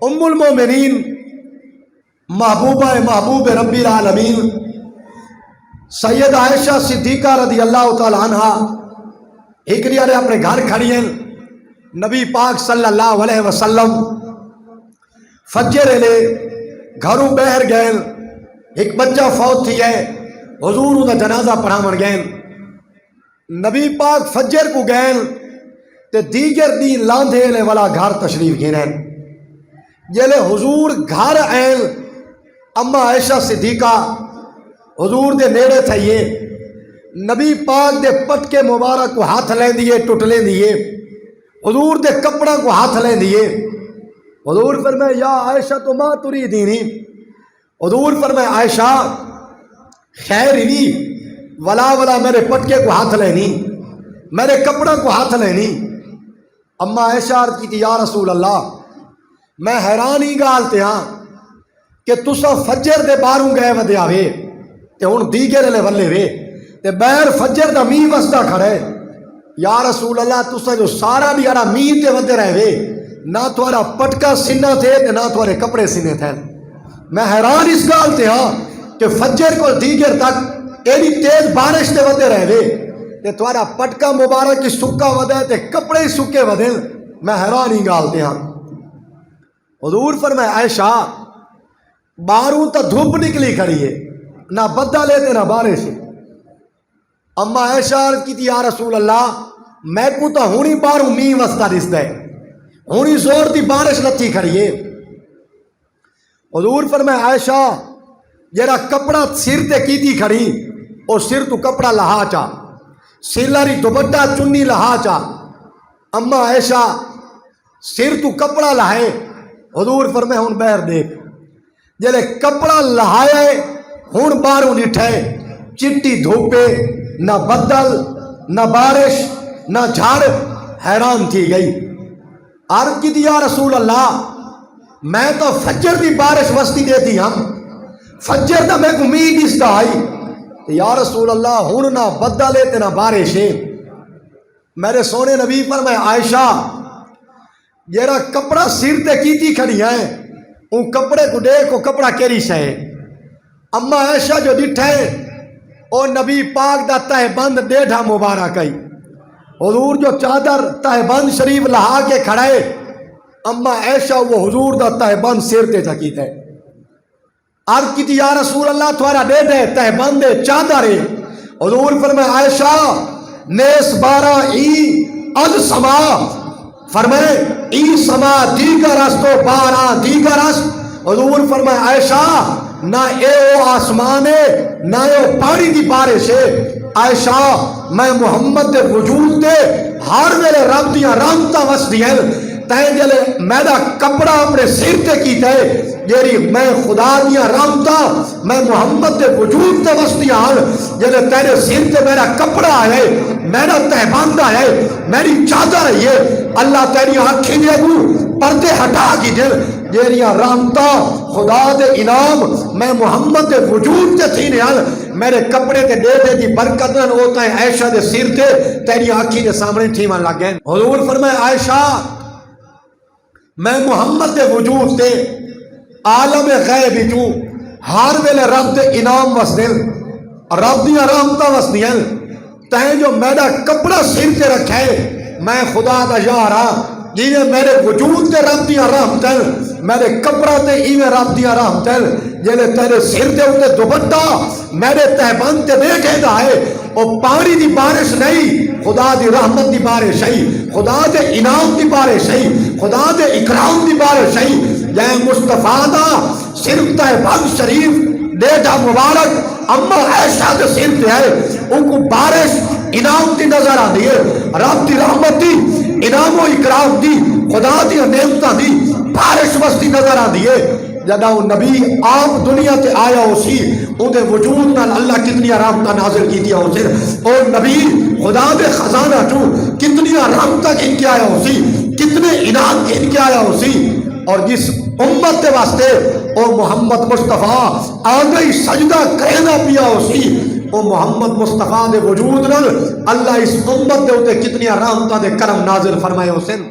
ام المومنین محبوبہ محبوب رب العالمین سید عائشہ صدیقہ رضی اللہ تعالی عنہ ایک نے اپنے گھر کھڑی ہیں. نبی پاک صلی اللہ علیہ وسلم فجر لے گھروں بہر گئے. ایک بچہ فوت تھی ہے, حضور انہیں جنازہ پڑھاون گئے. نبی پاک فجر کو گئے تے دیگر دین لاندھے لے والا گھر تشریف گھنیں. جلے حضور گھر آئیں اما عائشہ صدیقہ حضور دے نیڑے تھائیے. نبی پاک دے پٹکے مبارک کو ہاتھ لیں دیے, ٹوٹ لیں دیے. حضور دے کپڑا کو ہاتھ لیں دیے. حضور فرمائے یا عائشہ تو ما تریدینی. حضور فرمائے عائشہ خیر ہی ولا ولا میرے پٹکے کو ہاتھ لینی, میرے کپڑا کو ہاتھ لینی. اما عائشہ عرض کی تھی یا رسول اللہ میں حیران ہی گالتے ہاں کہ تسا فجر دے باروں گئے ودے آوے تے ہن دیگر لے ولے وے تے بیر فجر دا می وسدا کھڑے. یا رسول اللہ تسا جو سارا بھی آڑا می تے ودے رہے وے, نہ توارا پٹکا سینہ تھے تے نہ توارے کپڑے سینے تھے. میں حیران اس گالتے ہاں کہ فجر کو دیگر تک ایڈی تیز بارش تے ودے رہے وے تے توارا پٹکا مبارک کی سکا ودے تے کپڑے سکے ودے. میں حیران ہی گالتے ہاں. حضور فرمائے عائشہ باروں تا دھوپ نکلی کھڑی ہے, نہ بدہ لیتے نہ بارش. اما عائشہ عرض کی تھی یا رسول اللہ میں کو تا ہونی باروں می وستا رسدہ ہے, ہونی زور دی بارش لتی کھڑی ہے. حضور فرمائے عائشہ جیرا کپڑا سر تے کی تھی کھڑی اور سر تو کپڑا لہا چا, سیلاری دوپٹہ چنی لہا چا. اما عائشہ سر تو کپڑا لہائے. حضور فرمائے ہون بہر دیکھ جلے کپڑا لہائے ہون باروں نٹھے چٹی دھوپے, نہ بدل نہ بارش نہ جھاڑ. حیران تھی گئی. عرض کی یا رسول اللہ میں تو فجر دی بارش وستی دیتی ہم, فجر دا میں کو امید اس دا آئی. یا رسول اللہ ہون نہ بدل لیتے نہ بارش ہے. میرے سونے نبی پر میں عائشہ جیرا کپڑا سر تے کیتی کھڑی ہیں ان کپڑے کو دیکھو کپڑا کیری سے. اما عائشہ جو ڈٹھے او نبی پاک دا تہ بند ڈیڑھا مبارک آئی. حضور جو چادر تہ بند شریف لہا کے کھڑے, اما عائشہ وہ حضور دا تہ بند سر تے تھکی تھے. عرض کی تھی یا رسول اللہ تھوڑا ڈیڑھے تہ بند چادر ہے. حضور فرمائے عائشہ نیس بارہ ای السما, فرمائے ای سما دیگر است تو بارہ دیگر است. حضور فرمائے عائشہ نہ اے او آسمان ہے نہ اے او پانی دی بارش ہے. عائشہ میں محمد دے وجود دے ہر ویلے رب دیاں رحمتاں وسدی ہیں. تائیں جلے میرا کپڑا اپنے سر تے کی تے جیری میں خدا دیاں رحمتاں میں محمد دے وجود تے وسدی ہیں. جلے تیرے سر تے میرا کپڑا ہے, میرا تہبند ہے, میری چادر ہے, یہ اللہ تیری آنکھیں دے گو پردے ہٹا کی دل جیریاں رحمتہ خدا دے انعام میں محمد دے وجود تے تھی نیال. میرے کپڑے تے دے دے دی برکت نن ہوتا ہے عائشہ دے سر تے تیری آنکھی دے سامنے تھی من لگ گئے. حضور فرمائے عائشہ میں محمد دے وجود تے عالم غیب جو ہر ویلے رب دے انعام وس دل رب دیاں رحمتہ وس دیاں. تہیں جو میرا کپڑا سر تے رکھے میں خدا دا یارا جیویں میرے وجود تے رب دیاں رحمتیں میرے کپڑا تے ایویں رب دیاں رحمتیں. جیلے تیرے سر تے اتے دوپٹہ میرے تہبند تے دیکھے دا ہے او پانی دی بارش نہیں, خدا دی رحمت دی بارش ہے, خدا دے انعام دی بارش ہے, خدا دے اکرام دی بارش ہے. جائے مصطفیٰ دا صرف تہبند شریف ڈیڑھا مبارک اما عائشہ دے سر تے ہے, ان کو بارش انعام دی نظر آ دیئے, رب دی رحمت دی انعام و اکرام دی خدا دی نعمتاں دی بارش وستی نظر آ دیئے. جدا وہ نبی آپ دنیا تے آیا ہو سی ان دے وجود نال اللہ کتنی رحمتہ نازل کی دیا ہو سی, اور نبی خدا دے خزانہ جو کتنی رحمتہ ان کے آیا ہو سی, کتنے انعام ان کے آیا ہو سی. اور جس امت دے واسطے او محمد مصطفیٰ آگئی سجدہ کہنا پیا ہو سی, او محمد مصطفیٰ دے وجود نال اللہ اس امت دے ہوتے کتنی رحمتہ دے کرم نازل فرمائے ہو سن.